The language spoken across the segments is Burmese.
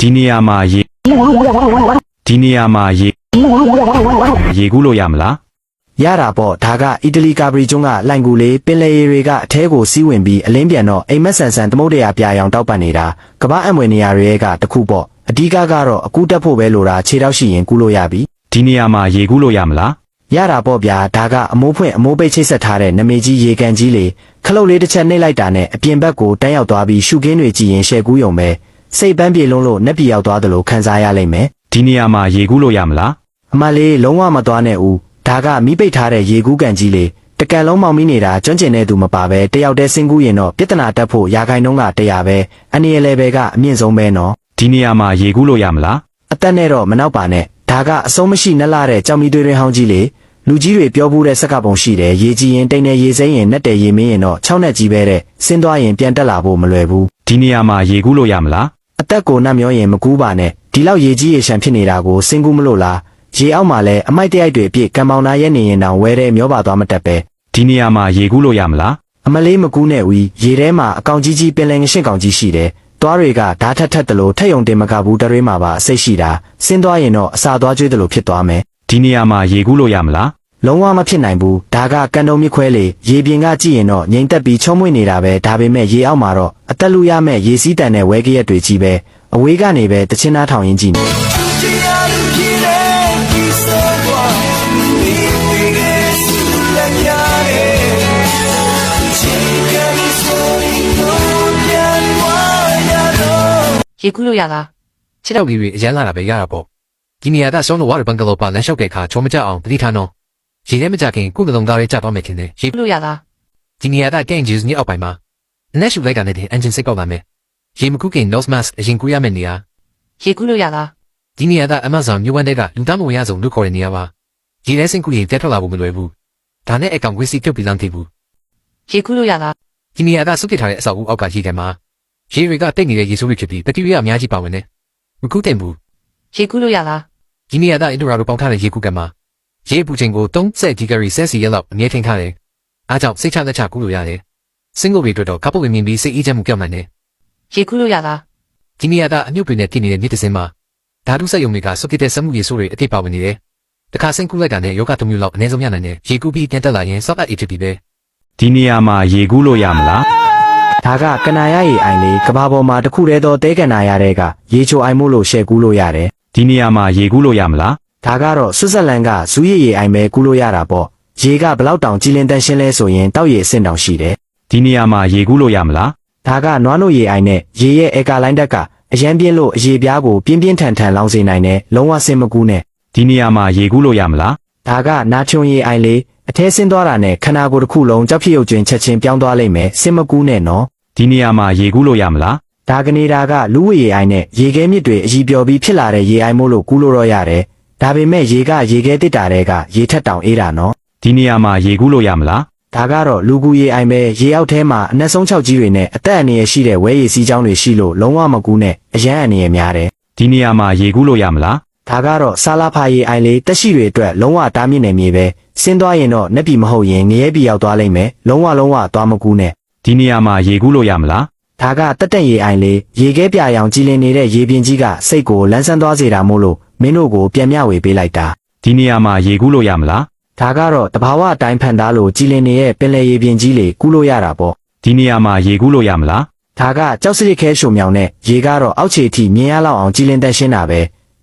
ဒီနေရာမှာရေကူးလို့ရမလားရတာပေါ့ဒါကအီတလီကာပရီကျွန်းကလိုင်ကူလေးပင်လယ်ရေတွေကအထဲကိုစီးဝင်ပြီးအလင်းပြန်တော့အိမ်မက်ဆန်ဆန်သမုဒ္ဒရာပြာရောင်တောက်ပန်နေတာကမ္ဘာအမွေနေရာတွေကတခုပေါ့အဓိကကတော့အကူတက်ဖို့ပဲလိုတာခြေထောက်ရှိရင်ကူးလို့ရပြီဒီနေရာမှာရေကူးလို့ရမလားရတာပေါ့ဗျာဒါကအမိုးဖွင့်အမိုးပိတ်ချိတ်ဆက်ထားတဲ့နမေကြီးရေကန်ကြီးလေခလုတ်လေးတစ်ချက်နှိပ်လိုက်တာနဲ့အပြင်ဘက်ကိုတန်းရောက်သွားပြီးရှုခင်းတွေကြည့်ရင်ရှယ်ကူးယုံပဲစိတ်ပန်းပြေလုံးလို့နှက်ပြေရောက်သွားသလိုခံစားရလိမ့်မယ်ဒီနေရာမှာရေကူးလို့ရမလားအမလေးလုံးဝမသွားနဲ့ဦးဒါကမိပိတ်ထားတဲ့ရေကူးကန်ကြီးလေတကန်လုံးမောင်မိနေတာကျွမ်းကျင်တဲ့သူမပါပဲတယောက်တည်းစင်ကူးရင်တော့ပြဿနာတက်ဖို့ရာခိုင်နှုန်းက100ပဲအနေရလေပဲကအမြင့်ဆုံးပဲနော်ဒီနေရာမှာရေကူးလို့ရမလားအသက်နဲ့တော့မနောက်ပါနဲ့ဒါကအဆုံးမရှိနှလာတဲ့ကြောင်မီတွေတွေဟောင်းကြီးလေလူကြီးတွေပြောဘူးတဲ့စက္ကပုံရှိတယ်ရေကြီးရင်တိမ်နေရေစိမ့်ရင်နဲ့တယ်ရေမင်းရင်တော့6နဲ့ကြီးပဲတဲ့ဆင်းသွားရင်ပြန်တက်လာဖို့မလွယ်ဘူးဒီနေရာမှာရေကူးလို့ရမလားအသက်ကိုနှက်မျောရင်မကူးပါနဲ့ဒီလောက်ရေကြီးရေရှမ်းဖြစ်နေတာကိုစင်ကူးမလို့လားရေအောက်မှာလည်းအမိုက်တရိုက်တွေအပြည့်ကံပေါင်နာရဲ့နေရင်တောင်ဝဲတဲ့မျောပါသွားမတက်ပဲဒီနေရာမှာရေကူးလို့ရမလားအမလေးမကူးနဲ့ဦးရေထဲမှာအကောင်ကြီးကြီးပင်လယ်ငရှင်းကောင်ကြီးရှိတယ်သွားတွေကဓာတ်ထက်တလို့ထက်ယုံတင်မကဘူးတရွေးမှာပါအစိတ်ရှိတာဆင်းသွားရင်တော့အစာသွားကျွေးတယ်လို့ဖြစ်သွားမယ်ဒီနေရာမှာရေကူးလို့ရမလားလုံးဝမဖြစ်နိုင်ဘူးဒါကကန်တုံမြစ်ခွဲလေရေပြင်ကကြည့်ရင်တော့ငိမ့်သက်ပြီးချုံမွေ့နေတာပဲဒါပေမဲ့ရေအောက်မှာတော့အသက်လူရမဲ့ရေစီးတန်တဲ့ဝဲကရက်တွေကြီးပဲအဝေးကနေပဲတချင်းသားထောင်ရင်းကြည့်နေရေကူးလို့ရလားခြေထောက်ကြီးတွေအရန်လာတာပဲရတာပေါ့ဒီနေရာကဆောင်းလို့ဝါရဘန်ကလောပါလမ်းလျှောက်တဲ့အခါချုံမကြအောင်တတိထားနော်ရေထဲမကြခင်ကုကလုံးသားလေးကြသွားမယ်ခင်တယ်ရေကူးလို့ရလားဒီနေရာကကင်ဂျူးညအောက်ပိုင်းမှာနက်ရှူလိုက်တာနဲ့အင်ဂျင်စိတ်ကောက်လာမယ်ရေမကူးခင် nose mask အရင်ကူးရမယ့်နေရာရေကူးလို့ရလားဒီနေရာက Amazon မြို့ဝန်တွေကလူသားမဝင်ရဆုံးလို့ခေါ်တဲ့နေရာပါရေထဲစင်ကူရင်တက်ထွက်လာဖို့မလွယ်ဘူးဒါနဲ့အကောင်ဝစ်စီပြုတ်ပြီးလမ်းသေးဘူးရေကူးလို့ရလားဒီနေရာကစုပ်ပစ်ထားတဲ့အဆောက်အဦအောက်ကရေထဲမှာရေတွေကတိတ်နေတဲ့ရေဆိုးတွေဖြစ်ပြီးဘက်တီးရီးယားအများကြီးပါဝင်နေမကူးတင်ဘူးရေကူးလို့ရလားဒီနေရာကအင်ဒိုရာလိုပေါင်းထားတဲ့ရေကူးကမှာရေပူချိန်ကို30ဒီဂရီဆယ်စီယက်လောက်အမြဲထိန်းထားတယ်အားကြောင့်စိတ်ချလက်ချကူးလို့ရတယ်စင်ကိုတွေအတွက်တော့ကပ်ပုတ်ဝင်မြင်ပြီးစိတ်အေးချမ်းမှုပြောင်းနိုင်တယ်ရေကူးလို့ရလားဒီနေရာကအမြုပ်တွေနဲ့ပြည့်နေတဲ့မြစ်တစင်းမှာဓာတုစက်ရုံတွေကစုပ်ပစ်တဲ့စက်မှုရေဆိုးတွေအထိပ်ပါဝင်နေတယ်တခါစင်ကူးလိုက်တာနဲ့ယောဂတစ်မျိုးလောက်အနည်းဆုံးရနိုင်တယ်ရေကူးပြီးပြန်တက်လာရင်စောက်အပ်အေးဖြစ်ပြီးပဲဒီနေရာမှာရေကူးလို့ရမလားဒါကကနာရရေအိုင်လေးကဘာပေါ်မှာတခုတည်းသောတဲကနာရတဲ့ကရေချိုအိုင်မို့လို့ရှယ်ကူးလို့ရတယ်ဒီနေရာမှာရေကူးလို့ရမလားဒါကတော့ဆွစ်ဇာလန်ကဇူးရည်ရေအိုင်ပဲကူးလို့ရတာပေါ့ရေကဘလောက်တောင်ကြည်လင်တန်ရှင်းလဲဆိုရင်တောက်ရည်အဆင့်တောင်ရှိတယ်ဒီနေရာမှာရေကူးလို့ရမလားဒါကနွားနို့ရေအိုင်နဲ့ရေရဲ့အေကာလိုင်းတက်ကအရန်ပြင်းလို့အရေပြားကိုပြင်းပြင်းထန်ထန်လောင်စေနိုင်တယ်လုံးဝဆင်မကူးနဲ့ဒီနေရာမှာရေကူးလို့ရမလားဒါကနာချွန်ရေအိုင်လေးအထဲဆင်းသွားတာနဲ့ခန္ဓာကိုယ်တစ်ခုလုံးကြောက်ဖြစ်ရုပ်ကျွင်းချက်ချင်းပြောင်းသွားလိမ့်မယ်ဆင်မကူးနဲ့နော်ဒီနေရာမှာရေကူးလို့ရမလားဒါကနေဒါကလူဝရေအိုင်နဲ့ရေခဲမြစ်တွေအကြီးပျော်ပြီးဖြစ်လာတဲ့ရေအိုင်မို့လို့ကူးလို့တော့ရတယ်ဒါပေမဲ့ရေကရေခဲတစ်တာတဲ့ကရေထက်တောင်အေးတာနော်ဒီနေရာမှာရေကူးလို့ရမလားဒါကတော့လူကူရေအိုင်ပဲရေအောက်ထဲမှာအနက်ဆုံး6ကြီးတွေနဲ့အသက်အန္တရာယ်ရှိတဲ့ဝဲရည်စီးကြောင်းတွေရှိလို့လုံးဝမကူးနဲ့အရန်အန္တရာယ်များတယ်ဒီနေရာမှာရေကူးလို့ရမလားဒါကတော့ဆာလာဖာရေအိုင်လေးတက်ရှိတွေအတွက်လုံးဝတားမြစ်နေမြေပဲဆင်းသွားရင်တော့နှက်ပြီမဟုတ်ရင်ငရဲပြီရောက်သွားလိမ့်မယ်လုံးဝသွားမကူးနဲ့ဒီနေရာမှာရေကူးလို့ရမလားဒါကတက်တက်ရေအိုင်လေးရေခဲပြရောင်ကြည်လင်နေတဲ့ရေပြင်ကြီးကစိတ်ကိုလန်းဆန်းသွားစေတာမို့လို့မင်းတို့ကိုပြန်မျှဝေပေးလိုက်တာဒီနေရာမှာရေကူးလို့ရမလားဒါကတော့တဘာဝအတိုင်းဖန်သားလို့ကြည်လင်နေတဲ့ပင်လယ်ရေပြင်ကြီးလေကူးလို့ရတာပေါ့ဒီနေရာမှာရေကူးလို့ရမလားဒါကကြောက်စရစ်ခဲရှုံမြောင်နဲ့ရေကတော့အောက်ခြေထိမြင်ရလောက်အောင်ကြည်လင်တန်ရှင်းတာပဲ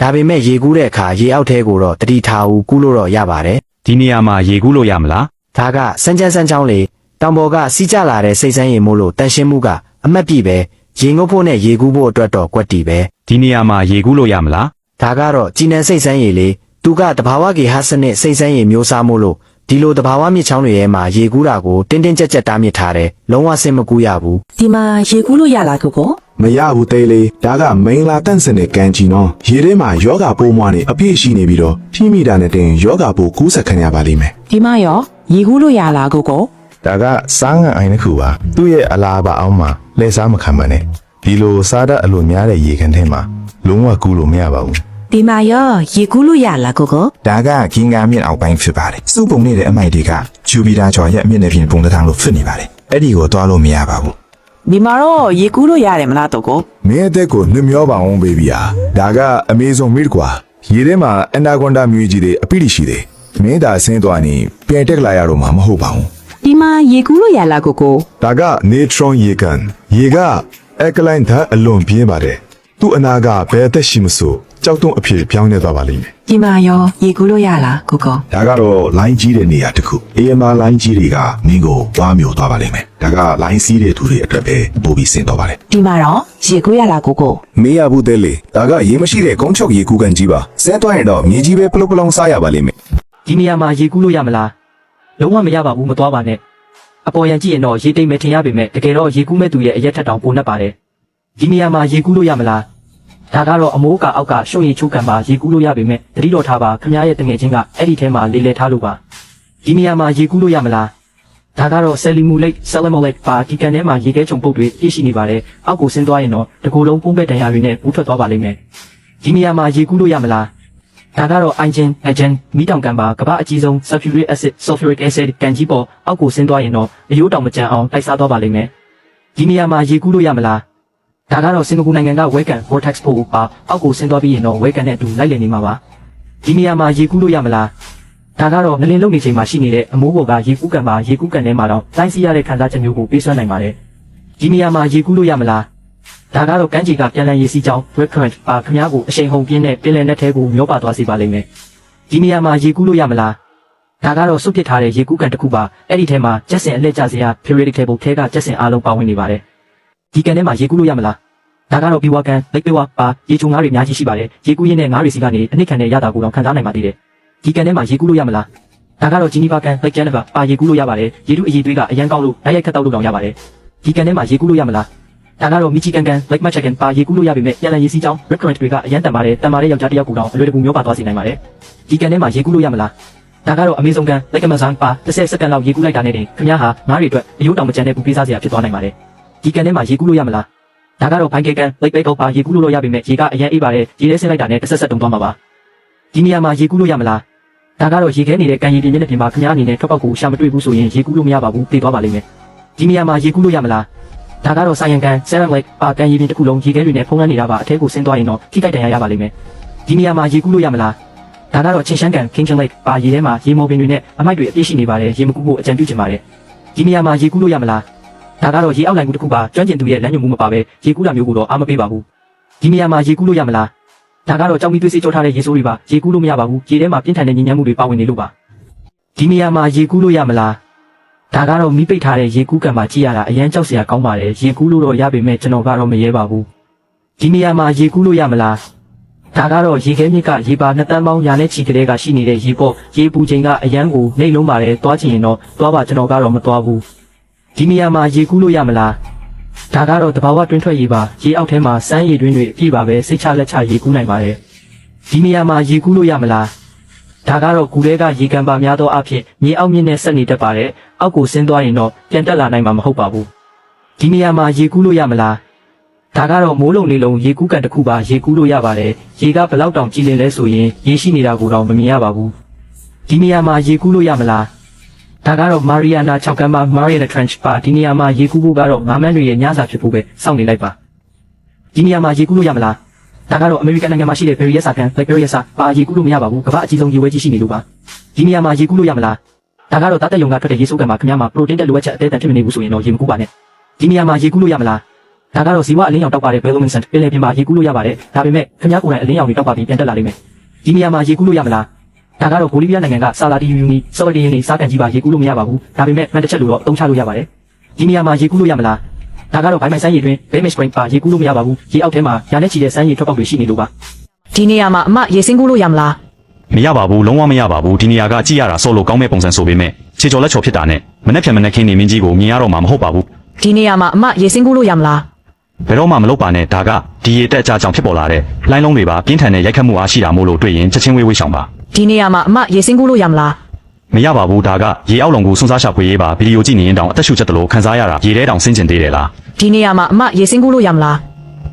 ဒါပေမဲ့ရေကူးတဲ့အခါရေအောက်ထဲကိုတော့တတိထားဦးကူးလို့တော့ရပါတယ်ဒီနေရာမှာရေကူးလို့ရမလားဒါကစမ်းချမ်းချောင်းလေတောင်ပေါ်ကစီးကျလာတဲ့စိတ်ဆန်းရေမို့လို့တန်ရှင်းမှုကအမတ်ပြပဲရေငုပ်ဖို့နဲ့ရေကူးဖို့အတွက်တော့ကွက်တီပဲဒီနေရာမှာရေကူးလို့ရမလားဒါကတော့ကြည်နံစိတ်ဆန်းရေလေသူကတဘာဝကေဟာစနစ်စိတ်ဆန်းရေမျိုးစားမို့လို့ဒီလိုတဘာဝမြစ်ချောင်းတွေထဲမှာရေကူးတာကိုတင်းတင်းကြပ်ကြပ်တားမြစ်ထားတယ်လုံးဝဆင်မကူးရဘူးဒီမှာရေကူးလို့ရလားကိုမရဘူးသေးလေးဒါကမိန်လာတန့်စင်တဲ့ကန်ကြီးနော်ရေထဲမှာယောဂပိုးမွားနေအပြည့်ရှိနေပြီးတော့ထိမိတာနဲ့တင်ယောဂပိုးကူးစက်ခံရပါလိမ့်မယ်ဒီမှာရောရေကူးလို့ရလားကိုဒါကစားငံအိုင်တစ်ခုပါသူ့ရဲ့အလားပါအောင်မှာလဲစားမခံပါနဲ့ဒီလိုစားတတ်အလိုများတဲ့ရေကန်ထဲမှာလုံးဝကူးလို့မရပါဘူးဒီမှာရောရေကူးလို့ရလားကိုဒါကဂင်္ဂါမြင့်အောက်ပိုင်းဖြစ်ပါတယ်စုပုံနေတဲ့အမိုက်တွေကဂျူပီတာကျော်ရဲ့အမြင့်နဲ့ပြင်ပုံတထောင်လို့ဖြစ်နေပါတယ်အဲ့ဒီကိုသွားလို့မရပါဘူး ဒီမှာတော့ရေကူးလို့ရတယ်မလားတော့ကို မင်းအသက်ကိုနှမျောပါအောင်ဘေဘီယာဒါကအမေဇုံမီးကွာရေထဲမှာအန်နာကွန်ဒါမြူကြီးတွေအပိလိရှိတယ်မင်းသာဆင်းသွားရင်ပြန်တက်လာရတော့မှာမဟုတ်ပါဘူး ဒီမှာရေကူးလို့ရလားကိုကို ဒါက neutron ရေကန်ရေက alkaline ဓာတ်အလွန်ပြင်းပါတယ်သူ့အနာကဘယ်အသက်ရှိမဆိုကြောက်တုံးအဖြစ်ပြောင်းနေသွားပါလိမ့်မယ် ဒီမှာရောရေကူးလို့ရလားကိုကို ဒါကတော့လိုင်းကြီးတဲ့နေရာတစ်ခု AMR လိုင်းကြီးတွေကမင်းကိုဝါမျိုးသွားပါလိမ့်မယ်ဒါကလိုင်းစီးတဲ့သူတွေအတွက်ပဲပို့ပြီးဆင်းသွားပါလေ ဒီမှာတော့ရေကူးရလားကိုကို မေးရဘူးတဲ့လေဒါကရေမရှိတဲ့ကုန်းချုပ်ရေကူးကန်ကြီးပါဆင်းသွားရင်တော့မြေကြီးပဲပလုတ်ပလောင်စားရပါလိမ့်မယ် ဒီနေရာမှာရေကူးလို့ရမလားလုံးဝမရပါဘူးမသွားပါနဲ့အပေါ်ရန်ကြည့်ရင်တော့ရေတိမ်မဲ့ထင်ရပေမဲ့တကယ်တော့ရေကူးမဲ့သူရဲ့အရက်ထက်တောင်ပိုနှက်ပါတယ်ဒီနေရာမှာရေကူးလို့ရမလားဒါကတော့အမိုးကအောက်ကရှုံရီချိုးကန်ပါရေကူးလို့ရပေမဲ့တတိတော်ထားပါခမရဲ့တငယ်ချင်းကအဲ့ဒီထဲမှာလေးလဲထားလို့ပါဒီနေရာမှာရေကူးလို့ရမလားဒါကတော့ဆယ်လီမူလိတ်ဆယ်လမိုလိတ်ပါဒီကန်ထဲမှာရေခဲချုံပုတ်တွေပြည့်ရှိနေပါတယ်အောက်ကိုဆင်းသွားရင်တော့တကူလုံးပုံးပဲ့တန်ရာတွေနဲ့ပူးထွက်သွားပါလိမ့်မယ်ဒီနေရာမှာရေကူးလို့ရမလားဒါကတော့အိုင်ဂျင်အဂျင်မီတောင်ကန်ပါကမ္ဘာအကြီးဆုံး sulfuric acid sulfuric acid ကန်ကြီးပေါ်အောက်ကိုဆင်းသွားရင်တော့အယိုးတောင်မကျန်အောင်တိုက်စားသွားပါလိမ့်မယ်ဒီနေရာမှာရေကူးလို့ရမလားဒါကတော့စင်ကာပူနိုင်ငံကဝဲကန် vortex ဖို့ပါအောက်ကိုဆင်းသွားပြီးရင်တော့ဝဲကန်နဲ့အတူလိုက်လည်နေမှာပါဒီနေရာမှာရေကူးလို့ရမလားဒါကတော့ငလင်လုံနေချိန်မှာရှိနေတဲ့အမိုးပေါ်ကရေကူးကန်ပါရေကူးကန်ထဲမှာတော့တိုင်းစီရတဲ့ခံစားချက်မျိုးကိုပေးစွမ်းနိုင်ပါတယ်ဒီနေရာမှာရေကူးလို့ရမလားဒါကတော့ကမ်းခြေကပြန်လည်ရေစီးကြောင်း red current ပါခမားကိုအရှိန်ဟုန်ပြင်းတဲ့ပင်လယ်နက်ထဲကိုမျောပါသွားစေပါလိမ့်မယ်ဒီနေရာမှာရေကူးလို့ရမလားဒါကတော့စုပ်ပစ်ထားတဲ့ရေကူးကန်တစ်ခုပါအဲ့ဒီထဲမှာကျက်စင်အလှည့်ကျစရာ periodic table ထဲကကျက်စင်အားလုံးပါဝင်နေပါတယ်ဒီကန်ထဲမှာရေကူးလို့ရမလားဒါကတော့ဘီဝါကန်လက်ပေဝါပါရေချုံငါးတွေအများကြီးရှိပါတယ်ရေကူးရင်းနဲ့ငါးတွေစီကနေအနှစ်ခံတဲ့ရတာကိုတော့ခံစားနိုင်ပါသေးတယ်ဒီကန်ထဲမှာရေကူးလို့ရမလားဒါကတော့ဂျီနီဗာကန်လက်ကျန်ကပါရေကူးလို့ရပါတယ်ရေထုအရည်သွေးကအရန်ကောင်းလို့တိုက်ရိုက်ခတ်တောက်လို့တောင်ရပါတယ်ဒီကန်ထဲမှာရေကူးလို့ရမလားဒါကတော့မီချီကန်ကန်လက်မချကန်ပါရေကူးလို့ရပေမဲ့ပြန်လည်ရေစီးကြောင်း red current တွေကအရန်တန်ပါတယ်တန်ပါတယ်ယောက်ျားတစ်ယောက်ကိုတော့အလွယ်တကူမျောပါသွားစေနိုင်ပါတယ်ဒီကန်ထဲမှာရေကူးလို့ရမလားဒါကတော့အမေဇုံကန်လက်ကမဇန်ပါ30စက္ကန့်လောက်ရေကူးလိုက်တာနဲ့တင်ခင်ဗျားဟာငါးတွေအတွက်အယိုးတောင်မကျန်တဲ့ပူပေးစားစရာဖြစ်သွားနိုင်ပါတယ်ဒီကန်ထဲမှာရေကူးလို့ရမလားဒါကတော့ဘိုင်ကေကန်လက်ပဲကောက်ပါရေကူးလို့ရပေမဲ့ရေကအရန်အေးပါတယ်ရေထဲဆင်းလိုက်တာနဲ့တစ်ဆက်ဆက်တုံသွားမှာပါဒီနေရာမှာရေကူးလို့ရမလားဒါကတော့ရေခဲနေတဲ့ကန်ရည်ပြင်းတဲ့ပြင်ပါခင်ဗျားအနေနဲ့ထွက်ပေါက်ကိုရှာမတွေ့ဘူးဆိုရင်ရေကူးလို့မရပါဘူးတေးသွားပါလိမ့်မယ်ဒီနေရာမှာရေကူးလို့ရမလားဒါကတော့ဆိုင်ယန်ကန်ဆယ်ရမ်လိုက်ပါကန်ရည်ပြင်းတစ်ခုလုံးရေခဲတွေနဲ့ဖုံးလွှမ်းနေတာပါအထဲကိုဆင်းသွားရင်တော့ထိခိုက်ဒဏ်ရာရပါလိမ့်မယ်ဒီနေရာမှာရေကူးလို့ရမလားဒါကတော့ချင်းရှန်ကန်ကင်းချန်လိုက်ပါရေထဲမှာရေမော်ပင်တွေနဲ့အမိုက်တွေအပြည့်ရှိနေပါတယ်ရေမကူးဖို့အကြံပြုချင်ပါတယ်ဒီနေရာမှာရေကူးလို့ရမလားဒါကတော့ရေအောက်လိုင်းကူတစ်ခုပါကျွမ်းကျင်သူရဲ့လမ်းညွှန်မှုမပါပဲရေကူးတာမျိုးကိုတော့အားမပေးပါဘူးဒီနေရာမှာရေကူးလို့ရမလားဒါကတော့ကြောင်မီသွေးစေးကြောထားတဲ့ရေဆိုးတွေပါရေကူးလို့မရပါဘူးရေထဲမှာပြင်းထန်တဲ့ညဉ့်ညမ်းမှုတွေပါဝင်နေလို့ပါဒီနေရာမှာရေကူးလို့ရမလားဒါကတော့မီးပိတ်ထားတဲ့ရေကူးကန်မှာကြည့်ရတာအရန်ကြောက်စရာကောင်းပါတယ်ရေကူးလို့တော့ရပေမဲ့ကျွန်တော်ကတော့မရဲပါဘူးဒီနေရာမှာရေကူးလို့ရမလားဒါကတော့ရေခဲမြစ်ကရေပါနှစ်တန်းပေါင်းရာနဲ့ချီကလေးကရှိနေတဲ့ရေပေါ့ရေပူချိန်ကအရန်ကိုနှိမ့်လုံးပါတယ်သွားချင်ရင်တော့သွားပါကျွန်တော်ကတော့မသွားဘူးဒီနေရာမှာရေကူးလို့ရမလားဒါကတော့တဘာဝတွင်းထွက်ရေပါရေအောက်ထဲမှာစမ်းရေတွင်းတွေအပြည့်ပါပဲစိတ်ချလက်ချရေကူးနိုင်ပါတယ်ဒီနေရာမှာရေကူးလို့ရမလားဒါကတော့ဂူထဲကရေကန်ပါများသောအဖြစ်မြေအောက်မြင့်နဲ့ဆက်နေတတ်ပါတယ်အောက်ကိုဆင်းသွားရင်တော့ပြန်တက်လာနိုင်မှာမဟုတ်ပါဘူးဒီနေရာမှာရေကူးလို့ရမလားဒါကတော့မိုးလုံနေလုံးရေကူးကန်တစ်ခုပါရေကူးလို့ရပါတယ်ရေကဘယ်လောက်တောင်ကြည်လင်လဲဆိုရင်ရေရှိနေတာကိုတော့မမြင်ရပါဘူးဒီနေရာမှာရေကူးလို့ရမလားဒါကတော့မာရီယာနာ6ကမ်းပါမာရီယာနာ trench ပါဒီနေရာမှာရေကူးဖို့ကတော့ငါးမန်းတွေရဲ့ညစာဖြစ်ဖို့ပဲစောင့်နေလိုက်ပါဒီနေရာမှာရေကူးလို့ရမလားဒါကတော့အမေရိကန်နိုင်ငံမှာရှိတဲ့ Berryessa ကန် Lake Berryessa ပါရေကူးလို့မရပါဘူးကမ္ဘာအကြီးဆုံးရေဝဲကြီးရှိနေလို့ပါဒီနေရာမှာရေကူးလို့ရမလားဒါကတော့တားတက်ယုံကထွက်တဲ့ရေစိုးကန်မှာခင်ဗျားမှာ protein တက်လိုအပ်ချက်အသေးအတန်ဖြစ်မနေဘူးဆိုရင်တော့ရေမကူးပါနဲ့ဒီနေရာမှာရေကူးလို့ရမလားဒါကတော့ဇီဝအလင်းရောင်တောက်ပါတဲ့ Belluminescent ပင်လယ်ပြင်မှာရေကူးလို့ရပါတယ်ဒါပေမဲ့ခင်ဗျားကိုယ်တိုင်အလင်းရောင်တွေတောက်ပါပြီးပြန်တက်လာလိမ့်မယ်ဒီနေရာမှာရေကူးလို့ရမလားဒါကတော့ဘိုလီးဗီးယားနိုင်ငံကဆာလာတီယူနီဆော်ဒီယင်းနေစားကန်ကြီးပါရေကူးလို့မရပါဘူးဒါပေမဲ့မှန်တစ်ချက်လို့တော့အသုံးချလို့ရပါတယ်ဒီနေရာမှာရေကူးလို့ရမလားဒါကတော့ဘိုင်မိုင်ဆန်းရေတွင် Bay Spring ပါရေကူးလို့မရပါဘူးရေအောက်ထဲမှာရာနဲ့ချီတဲ့ဆန်းရေထွက်ပေါက်တွေရှိနေလို့ပါ ဒီနေရာမှာအမရေစင်းကူးလို့ရမလား မရပါဘူးလုံးဝမရပါဘူးဒီနေရာကကြည့်ရတာဆော့လို့ကောင်းမဲ့ပုံစံဆိုပေမဲ့ခြေချော်လက်ချော်ဖြစ်တာနဲ့မနှက်ဖြန်မနှက်ခင်းနေမင်းကြီးကိုမြင်ရတော့မှာမဟုတ်ပါဘူး ဒီနေရာမှာအမရေစင်းကူးလို့ရမလား ဘယ်တော့မှမလုပ်ပါနဲ့ဒါကဒီရေတက်အကြကြောင့်ဖြစ်ပေါ်လာတဲ့လိုင်းလုံးတွေပါပြင်းထန်တဲ့ရိုက်ခတ်မှုအားရှိတာမို့လို့တွေ့ရင်ချက်ချင်းဝေးဝေးရှောင်ပါ ဒီနေရာမှာအမရေစင်းကူးလို့ရမလား မရပါဘူးဒါကရေအောက်လုံကိုစွန့်စားရှာဖွေရေးပါဗီဒီယိုကြည့်နေရင်တောင်အသက်ရှူချက်တလို့ခန်းစားရတာရေထဲတောင်ဆင်းကျင်သေးတယ်လား ဒီနေရာမှာအမရေစင်းကူးလို့ရမလား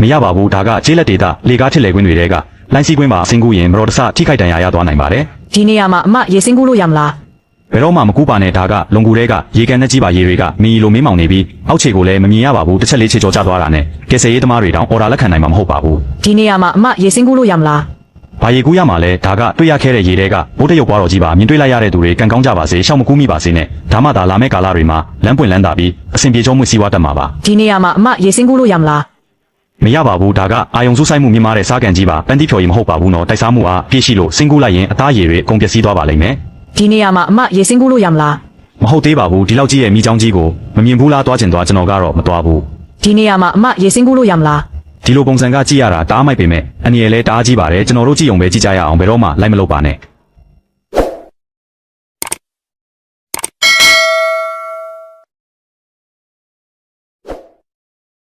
မရပါဘူးဒါကကျေးလက်ဒေတာလေကားထစ်လေကွင်းတွေတဲကလိုင်းစီးကွင်းမှာဆင်းကူးရင်မတော်တဆထိခိုက်ဒဏ်ရာရသွားနိုင်ပါတယ် ဒီနေရာမှာအမရေစင်းကူးလို့ရမလား မ ဘယ်တော့မှမကူးပါနဲ့ဒါကလုံကူတွေကရေကန်နဲ့ကြီးပါရေတွေကမီလိုမင်းမောင်နေပြီးအောက်ခြေကိုလည်းမမြင်ရပါဘူးတစ်ချက်လေးခြေကျော်ကျသွားတာနဲ့ကယ်ဆယ်ရေးသမားတွေတောင်အော်ဒါလက်ခံနိုင်မှာမဟုတ်ပါဘူး ဒီနေရာမှာအမရေစင်းကူးလို့ရမလား ဘာရေကူးရမှာလဲဒါကတွေ့ရခဲ့တဲ့ရေတွေကဘိုးတရုပ်ပွားတော်ကြီးပါမြင်တွေ့လိုက်ရတဲ့သူတွေကန်ကောင်းကြပါစေရှောက်မကူးမိပါစေနဲ့ဒါမှသာလာမယ့်ကာလတွေမှာလမ်းပွင့်လန်းတာပြီးအဆင်ပြေချုံးမှုစီးပွားတတ်မှာပါ ဒီနေရာမှာအမရေစင်းကူးလို့ရမလား မရပါဘူးဒါကအာယုံစူးဆိုင်မှုမြင်မာတဲ့စားကန်ကြီးပါပန်းတိဖြော်ရီမဟုတ်ပါဘူးနော်တိုက်စားမှုအားပြည့်ရှိလို့စင်ကူးလိုက်ရင်အသားရည်တွေအကုန်ပျက်စီးသွားပါလိမ့်မယ် ဒီနေရာမှာအမရေစင်းကူးလို့ရမလား မဟုတ်သေးပါဘူးဒီလောက်ကြီးရဲ့မိချောင်းကြီးကိုမမြင်ဘူးလားသွားကျင်သွားကျွန်တော်ကတော့မသွားဘူး ဒီနေရာမှာအမရေစင်းကူးလို့ရမလား ဒီလိုပုံစံကကြည့်ရတာတားမိုက်ပေမဲ့အနည်းလဲတားကြီးပါတယ်ကျွန်တော်တို့ကြည့်အောင်ပဲကြည့်ကြရအောင်ဘယ်တော့မှလိုက်မလုပ်ပါနဲ့